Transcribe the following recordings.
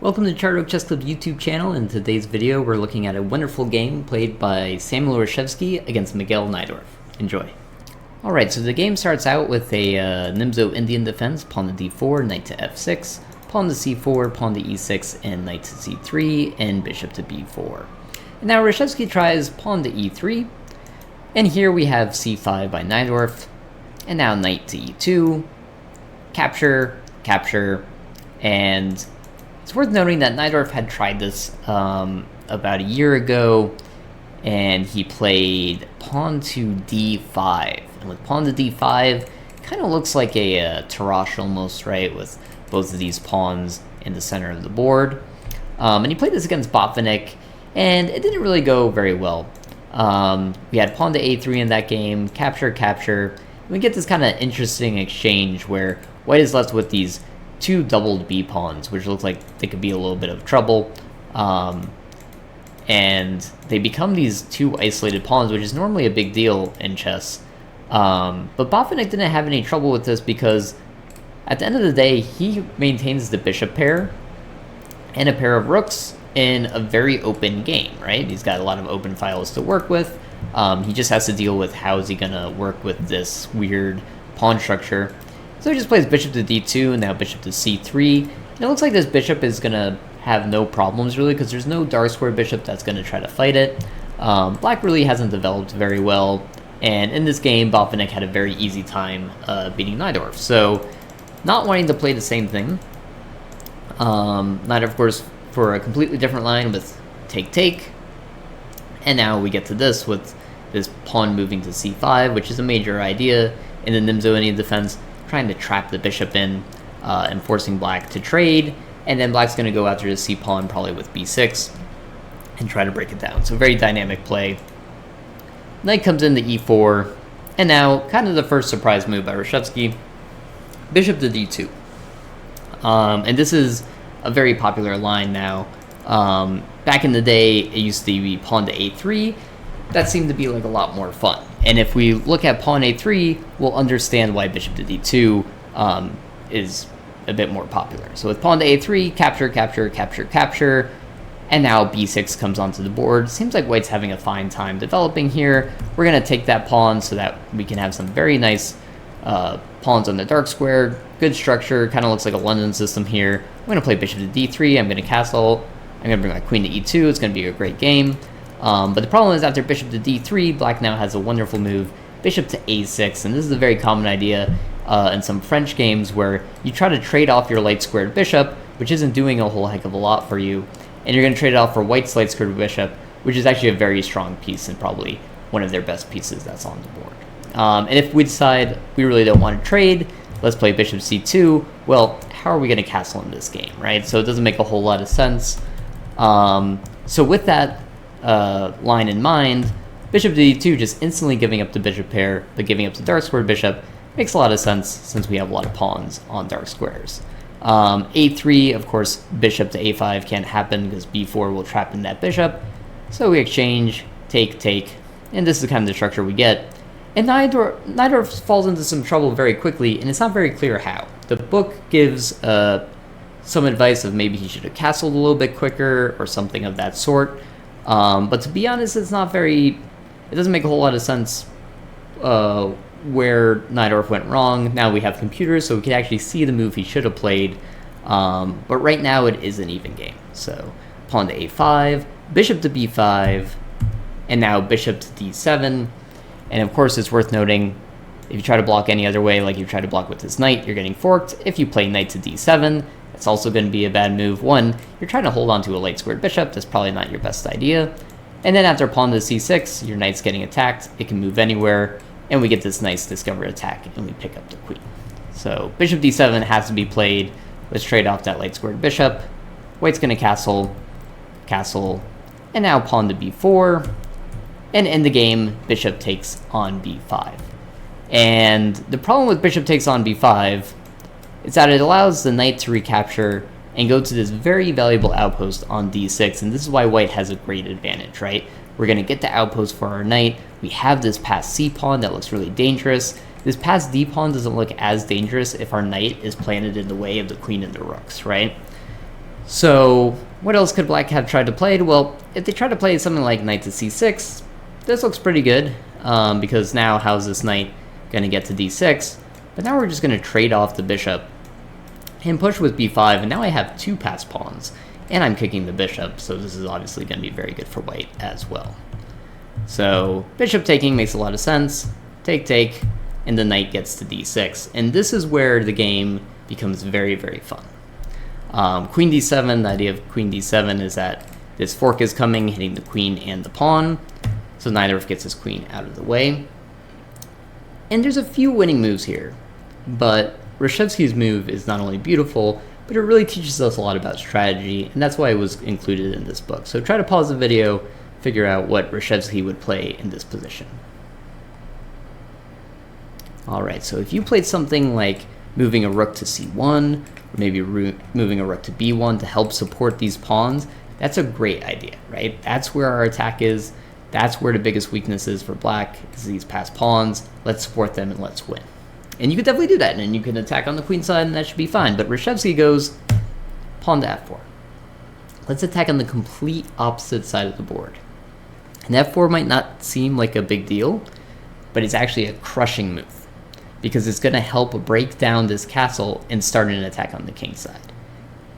Welcome to Charter Chess Club YouTube channel. In today's video, we're looking at a wonderful game played by Samuel Reshevsky against Miguel Najdorf. Enjoy. Alright, so the game starts out with a Nimzo Indian defense, pawn to d4, knight to f6, pawn to c4, pawn to e6, and knight to c3, and bishop to b4. And now Reshevsky tries pawn to e3, and here we have c5 by Najdorf, and now knight to e2, capture, capture, and it's worth noting that Najdorf had tried this about a year ago, and he played pawn to d5. And with pawn to d5, kind of looks like a Tarrasch almost, right, with both of these pawns in the center of the board. And he played this against Botvinnik, and it didn't really go very well. We had pawn to a3 in that game, capture, capture. And we get this kind of interesting exchange where white is left with these two doubled b pawns, which looks like they could be a little bit of trouble, and they become these two isolated pawns, which is normally a big deal in chess. But Botvinnik didn't have any trouble with this because at the end of the day, he maintains the bishop pair and a pair of rooks in a very open game, right? He's got a lot of open files to work with. He just has to deal with how is he gonna work with this weird pawn structure. So he just plays bishop to d2, and now bishop to c3. And it looks like this bishop is going to have no problems, really, because there's no dark square bishop that's going to try to fight it. Black really hasn't developed very well, and in this game, Botvinnik had a very easy time beating Najdorf. So, not wanting to play the same thing. Najdorf, of course, for a completely different line with take-take. And now we get to this with this pawn moving to c5, which is a major idea in the Nimzo Indian defense, trying to trap the bishop in and forcing black to trade, and then black's going to go after the c-pawn probably with b6 and try to break it down. So very dynamic play. Knight comes into e4, and now kind of the first surprise move by Reshevsky, bishop to d2. And this is a very popular line now. Back in the day, it used to be pawn to a3. That seemed to be like a lot more fun. And if we look at pawn a3, we'll understand why bishop to d2 is a bit more popular. So with pawn to a3, capture, capture, capture, capture, and now b6 comes onto the board. Seems like white's having a fine time developing here. We're going to take that pawn so that we can have some very nice pawns on the dark square. Good structure, kind of looks like a London system here. I'm going to play bishop to d3, I'm going to castle, I'm going to bring my queen to e2, it's going to be a great game. But the problem is after bishop to d3, black now has a wonderful move, bishop to a6, and this is a very common idea in some French games where you try to trade off your light squared bishop, which isn't doing a whole heck of a lot for you, and you're going to trade it off for white's light squared bishop, which is actually a very strong piece and probably one of their best pieces that's on the board. And if we decide we really don't want to trade, let's play bishop c2, well, how are we going to castle in this game, right? So it doesn't make a whole lot of sense. So with that line in mind, bishop to d2 just instantly giving up the bishop pair, but giving up the dark squared bishop makes a lot of sense since we have a lot of pawns on dark squares. a3, of course, bishop to a5 can't happen because b4 will trap in that bishop. So we exchange, take, take, and this is kind of the structure we get. And Najdorf falls into some trouble very quickly, and it's not very clear how. The book gives some advice of maybe he should have castled a little bit quicker or something of that sort. But to be honest, it doesn't make a whole lot of sense where Najdorf went wrong. Now we have computers, so we can actually see the move he should have played. But right now it is an even game. So pawn to a5, bishop to b5, and now bishop to d7. And of course, it's worth noting, if you try to block any other way, like you try to block with this knight, you're getting forked. If you play knight to d7, it's also going to be a bad move. One, you're trying to hold on to a light squared bishop. That's probably not your best idea. And then after pawn to c6, your knight's getting attacked. It can move anywhere, and we get this nice discovered attack, and we pick up the queen. So bishop d7 has to be played. Let's trade off that light squared bishop. White's going to castle, castle, and now pawn to b4. And in the game, bishop takes on b5. And the problem with bishop takes on b5 is that it allows the knight to recapture and go to this very valuable outpost on d6, and this is why white has a great advantage, right? We're going to get the outpost for our knight. We have this passed c-pawn that looks really dangerous. This passed d-pawn doesn't look as dangerous if our knight is planted in the way of the queen and the rooks, right? So what else could black have tried to play? Well, if they tried to play something like knight to c6, this looks pretty good, because now how's this knight going to get to d6? But now we're just going to trade off the bishop and push with b5, and now I have two passed pawns, and I'm kicking the bishop, so this is obviously going to be very good for white as well. So bishop taking makes a lot of sense. Take, take, and the knight gets to d6, and this is where the game becomes very, very fun. Queen d7, the idea of queen d7 is that this fork is coming, hitting the queen and the pawn, so Najdorf gets his queen out of the way. And there's a few winning moves here, but Reshevsky's move is not only beautiful, but it really teaches us a lot about strategy, and that's why it was included in this book. So try to pause the video, figure out what Reshevsky would play in this position. Alright, so if you played something like moving a rook to c1, or maybe moving a rook to b1 to help support these pawns, that's a great idea, right? That's where our attack is. That's where the biggest weakness is for black, is these passed pawns. Let's support them and let's win. And you could definitely do that, and you can attack on the queen side, and that should be fine. But Reshevsky goes pawn to f4. Let's attack on the complete opposite side of the board. And f4 might not seem like a big deal, but it's actually a crushing move, because it's going to help break down this castle and start an attack on the king side.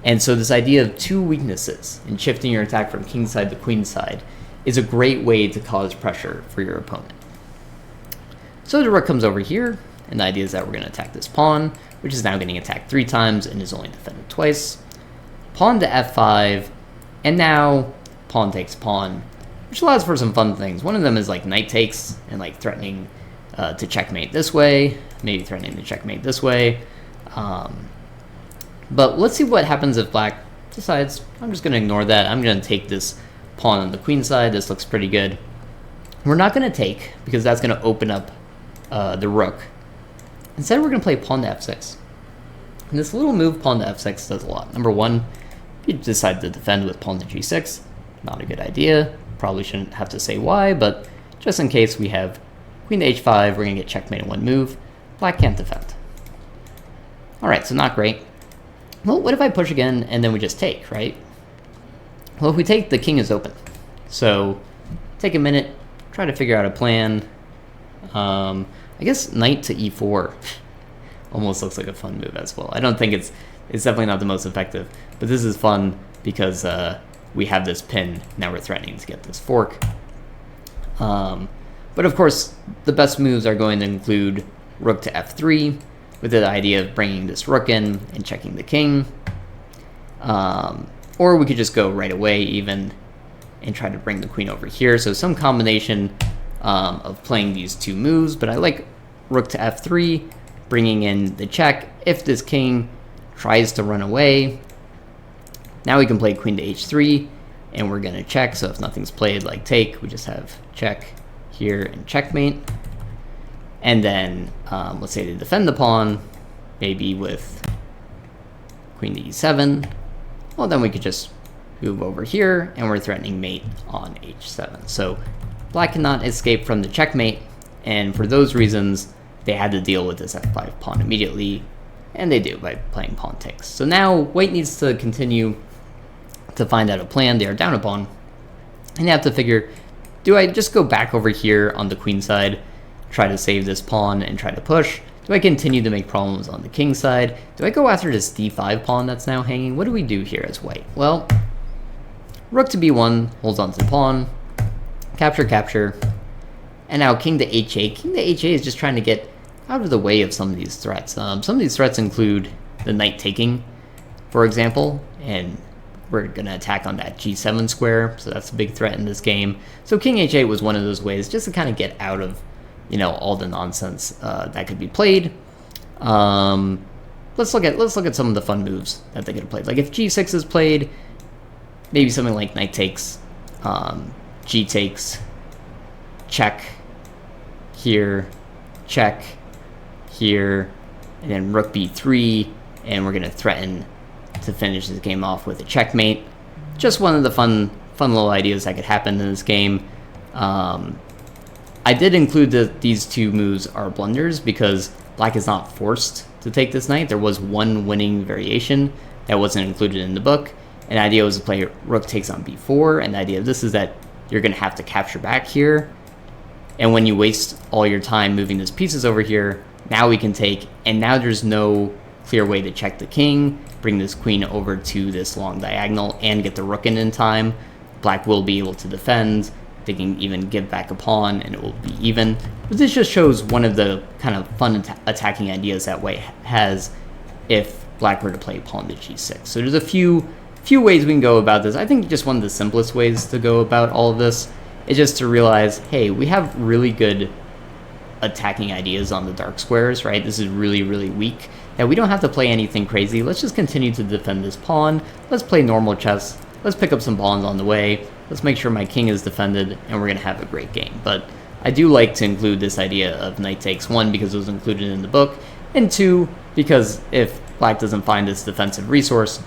And so this idea of two weaknesses and shifting your attack from king side to queen side is a great way to cause pressure for your opponent. So the rook comes over here, and the idea is that we're going to attack this pawn, which is now getting attacked 3 times and is only defended twice. Pawn to f5, and now pawn takes pawn, which allows for some fun things. One of them is like knight takes, and like threatening to checkmate this way, maybe threatening to checkmate this way. But let's see what happens if black decides, I'm just going to ignore that. I'm going to take this pawn on the queen side. This looks pretty good. We're not going to take, because that's going to open up the rook. Instead, we're going to play pawn to f6. And this little move, pawn to f6, does a lot. Number one, you decide to defend with pawn to g6. Not a good idea. Probably shouldn't have to say why, but just in case, we have queen to h5. We're going to get checkmate in one move. Black can't defend. Alright, so not great. Well, what if I push again and then we just take, right? Well, if we take, the king is open. So take a minute, try to figure out a plan. I guess knight to e4 almost looks like a fun move as well. I don't think it's definitely not the most effective, but this is fun because we have this pin. Now we're threatening to get this fork. But of course, the best moves are going to include rook to f3, with the idea of bringing this rook in and checking the king. Or we could just go right away even and try to bring the queen over here. So some combination of playing these two moves, but I like rook to f3, bringing in the check. If this king tries to run away, now we can play queen to h3, and we're going to check. So if nothing's played like take, we just have check here and checkmate. And then let's say to defend the pawn, maybe with queen to e7. Well, then we could just move over here, and we're threatening mate on h7. So black cannot escape from the checkmate, and for those reasons, they had to deal with this f5 pawn immediately, and they do by playing pawn takes. So now white needs to continue to find out a plan. They are down a pawn, and they have to figure, do I just go back over here on the queen side, try to save this pawn and try to push? Do I continue to make problems on the king side? Do I go after this d5 pawn that's now hanging? What do we do here as white? Well, rook to b1 holds on to the pawn, capture, capture, and now king to h8. King to h8 is just trying to get out of the way of some of these threats. Some of these threats include the knight taking, for example, and we're going to attack on that g7 square, so that's a big threat in this game. So king h8 was one of those ways just to kind of get out of, you know, all the nonsense that could be played. Let's look at some of the fun moves that they could have played. Like if g6 is played, maybe something like knight takes, g takes, check here, check here, and then rook b3, and we're going to threaten to finish this game off with a checkmate. Just one of the fun little ideas that could happen in this game. I did include that these two moves are blunders because black is not forced to take this knight. There was one winning variation that wasn't included in the book, An idea was to play rook takes on b4, and the idea of this is that you're going to have to capture back here. And when you waste all your time moving these pieces over here, now we can take, and now there's no clear way to check the king, bring this queen over to this long diagonal, and get the rook in time. Black will be able to defend. They can even give back a pawn, and it will be even. But this just shows one of the kind of fun attacking ideas that white has if black were to play pawn to g6. So there's a few ways we can go about this. I think just one of the simplest ways to go about all of this is just to realize, hey, we have really good attacking ideas on the dark squares, right? This is really, really weak. That we don't have to play anything crazy. Let's just continue to defend this pawn. Let's play normal chess. Let's pick up some pawns on the way. Let's make sure my king is defended, and we're going to have a great game. But I do like to include this idea of knight takes, one, because it was included in the book, and two, because if black doesn't find this defensive resource,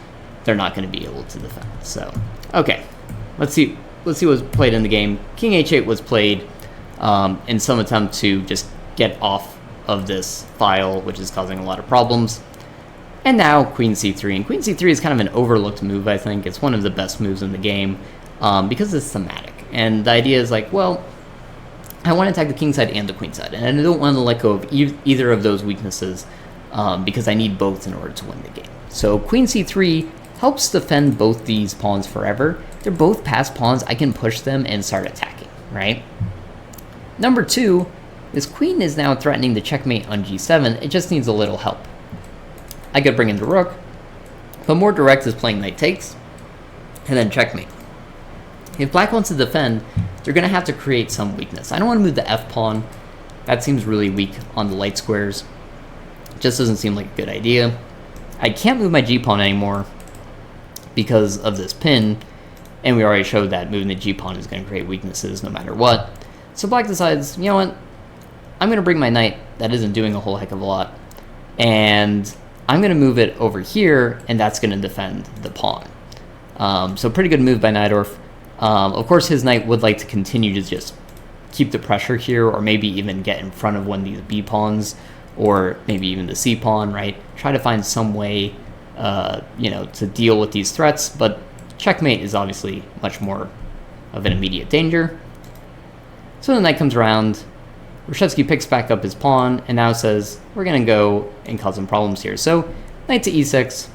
they're not going to be able to defend. So, okay, let's see what was played in the game. King h8 was played in some attempt to just get off of this file, which is causing a lot of problems. And now queen c3, and queen c3 is kind of an overlooked move, I think. It's one of the best moves in the game because it's thematic. And the idea is like, well, I want to attack the king side and the queen side, and I don't want to let go of either of those weaknesses because I need both in order to win the game. So queen c3 helps defend both these pawns forever. They're both passed pawns. I can push them and start attacking, right? Number two, this queen is now threatening the checkmate on g7. It just needs a little help. I could bring in the rook, but more direct is playing knight takes, and then checkmate. If black wants to defend, they're going to have to create some weakness. I don't want to move the f pawn. That seems really weak on the light squares. It just doesn't seem like a good idea. I can't move my g pawn anymore because of this pin, and we already showed that moving the g pawn is going to create weaknesses no matter what. So black decides, you know what, I'm going to bring my knight. That isn't doing a whole heck of a lot. And I'm going to move it over here, and that's going to defend the pawn. So pretty good move by Najdorf. Of course, his knight would like to continue to just keep the pressure here, or maybe even get in front of one of these b pawns, or maybe even the c pawn, right? Try to find some way, to deal with these threats, but checkmate is obviously much more of an immediate danger. So the knight comes around. Reshevsky picks back up his pawn and now says, we're going to go and cause some problems here. So knight to e6.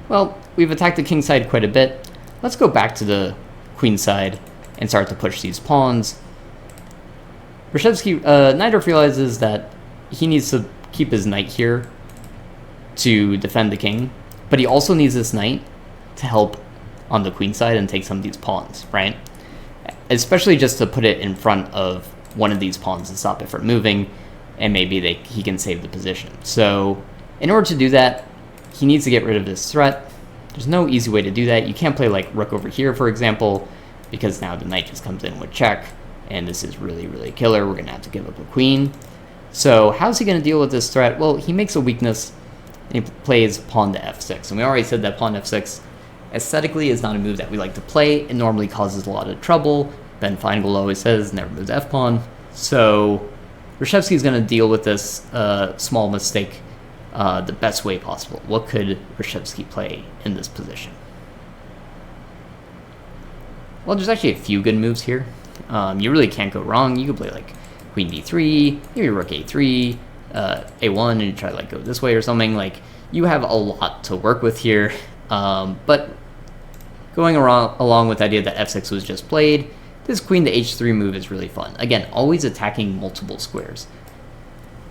Well, we've attacked the king side quite a bit. Let's go back to the queen side and start to push these pawns. Najdorf realizes that he needs to keep his knight here to defend the king, but he also needs this knight to help on the queen side and take some of these pawns, right? Especially just to put it in front of one of these pawns to stop it from moving, and maybe he can save the position. So in order to do that, he needs to get rid of this threat. There's no easy way to do that. You can't play like rook over here, for example, because now the knight just comes in with check, and this is really, really killer. We're going to have to give up a queen. So how's he going to deal with this threat? Well, he makes a weakness, and he plays pawn to f6. And we already said that pawn to f6 aesthetically is not a move that we like to play. It normally causes a lot of trouble. Ben Feingold always says, never move the f-pawn. So Reshevsky is going to deal with this small mistake the best way possible. What could Reshevsky play in this position? Well, there's actually a few good moves here. You really can't go wrong. You could play like queen d3, maybe rook a3, a1, and you try to like go this way or something. Like, you have a lot to work with here. But going along with the idea that f6 was just played, this queen to h3 move is really fun. Again, always attacking multiple squares.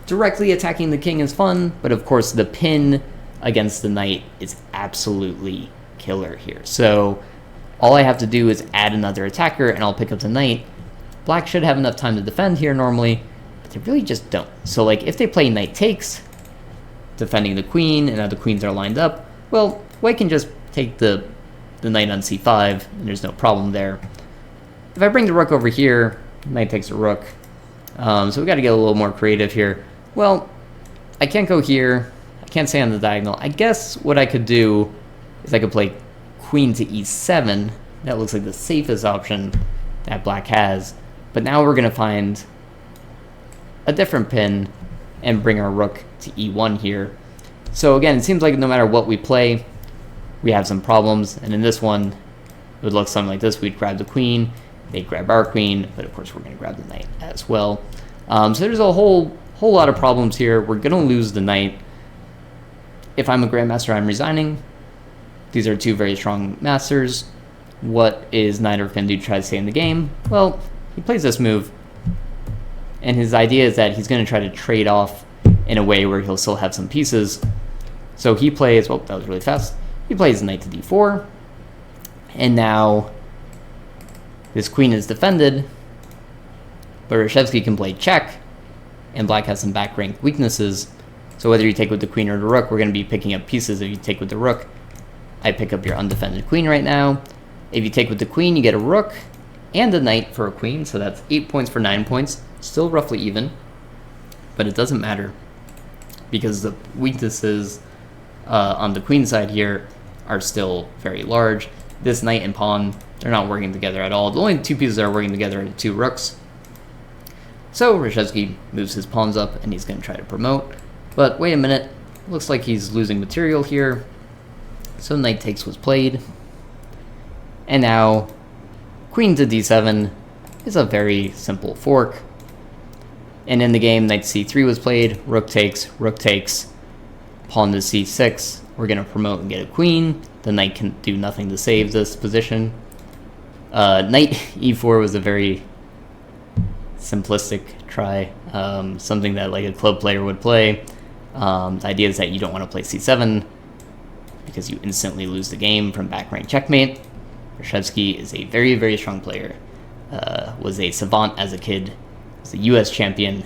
Directly attacking the king is fun, but of course the pin against the knight is absolutely killer here. So all I have to do is add another attacker and I'll pick up the knight. Black should have enough time to defend here normally, but they really just don't. So like if they play knight takes, defending the queen, and now the queens are lined up, well, white can just take the knight on c5, and there's no problem there. If I bring the rook over here, knight takes a rook. So we got to get a little more creative here. Well, I can't go here. I can't stay on the diagonal. I guess what I could do is I could play queen to e7. That looks like the safest option that black has. But now we're going to find a different pin and bring our rook to e1 here. So again, it seems like no matter what we play, we have some problems. And in this one, it would look something like this. We'd grab the queen, they'd grab our queen, but of course we're going to grab the knight as well. So there's a whole lot of problems here. We're going to lose the knight. If I'm a grandmaster, I'm resigning. These are two very strong masters. What is Najdorf going to do to try to stay in the game? Well, he plays this move, and his idea is that he's going to try to trade off in a way where he'll still have some pieces. So he plays, well, that was really fast. He plays knight to d4, and now this queen is defended, but Reshevsky can play check, and black has some back rank weaknesses. So whether you take with the queen or the rook, we're going to be picking up pieces. If you take with the rook, I pick up your undefended queen right now. If you take with the queen, you get a rook and a knight for a queen, so that's 8 points for 9 points. Still roughly even, but it doesn't matter because the weaknesses on the queen side here are still very large. This knight and pawn, they're not working together at all. The only two pieces that are working together are the two rooks. So Reshevsky moves his pawns up and he's going to try to promote. But wait a minute, looks like he's losing material here. So knight takes was played. And now queen to d7 is a very simple fork. And in the game, knight to c3 was played, rook takes, pawn to c6. We're going to promote and get a queen. The knight can do nothing to save this position. Knight e4 was a very simplistic try, something that like a club player would play. The idea is that you don't want to play c7 because you instantly lose the game from back rank checkmate. Reshevsky is a very, very strong player. Was a savant as a kid. Was a U.S. champion.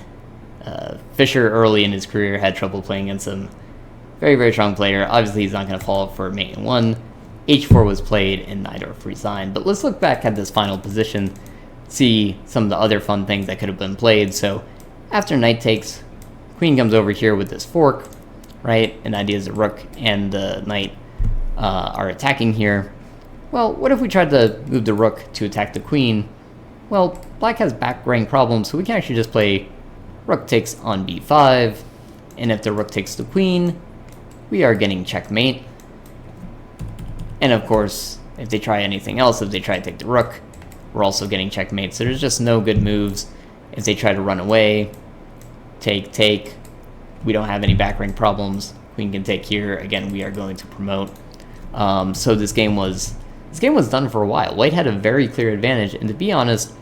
Fischer early in his career had trouble playing against him. Very, very strong player. Obviously, he's not going to fall for mate in 1. h4 was played and Najdorf resigned. But let's look back at this final position, see some of the other fun things that could have been played. So after knight takes, queen comes over here with this fork, right? And the idea is the rook and the knight are attacking here. Well, what if we tried to move the rook to attack the queen? Well, black has back rank problems, so we can actually just play rook takes on b5. And if the rook takes the queen, we are getting checkmate. And of course, if they try anything else, if they try to take the rook, we're also getting checkmate. So there's just no good moves. If they try to run away, take, we don't have any back rank problems. Queen can take here. Again, we are going to promote. So this game was done for a while. White had a very clear advantage, and to be honest,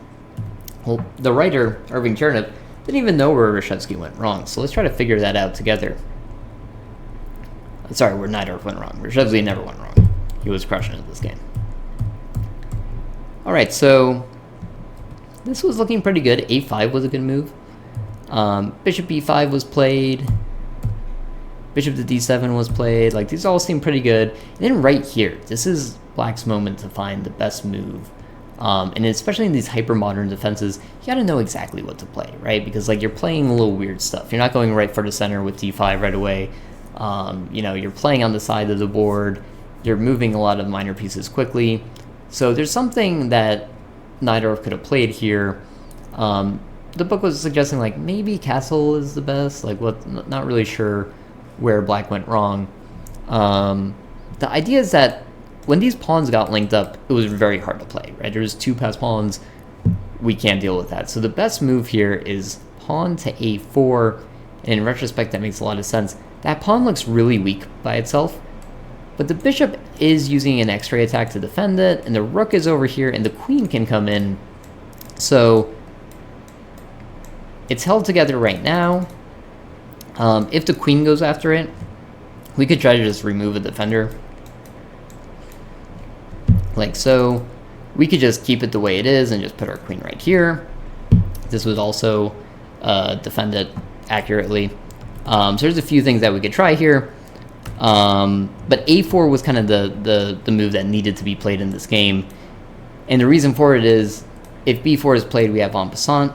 well, the writer, Irving Chernev, didn't even know where Reshevsky went wrong. So let's try to figure that out together. Sorry, where Najdorf went wrong. Reshevsky never went wrong. He was crushing it this game. Alright, so this was looking pretty good. a5 was a good move. Bishop e5 was played. Bishop to d7 was played. Like, these all seem pretty good. And then right here, this is black's moment to find the best move. And especially in these hyper-modern defenses, you gotta know exactly what to play, right? Because, like, you're playing a little weird stuff. You're not going right for the center with d5 right away. You know, you're playing on the side of the board. You're moving a lot of minor pieces quickly. So there's something that Najdorf could have played here. The book was suggesting, like, maybe castle is the best. Like, what? Not really sure where black went wrong. The idea is that when these pawns got linked up, it was very hard to play, right? There's two passed pawns. We can't deal with that. So the best move here is pawn to a4. And in retrospect, that makes a lot of sense. That pawn looks really weak by itself. But the bishop is using an x-ray attack to defend it. And the rook is over here. And the queen can come in. So it's held together right now. If the queen goes after it, we could try to just remove a defender. Like so. We could just keep it the way it is and just put our queen right here. This would also defend it accurately. So there's a few things that we could try here. But a4 was kind of the move that needed to be played in this game. And the reason for it is, if b4 is played, we have en passant.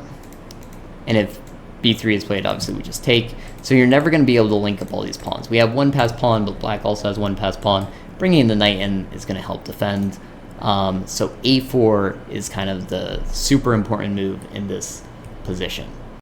And if b3 is played, obviously we just take. So you're never going to be able to link up all these pawns. We have one passed pawn, but black also has one passed pawn. Bringing the knight in is going to help defend. So a4 is kind of the super important move in this position.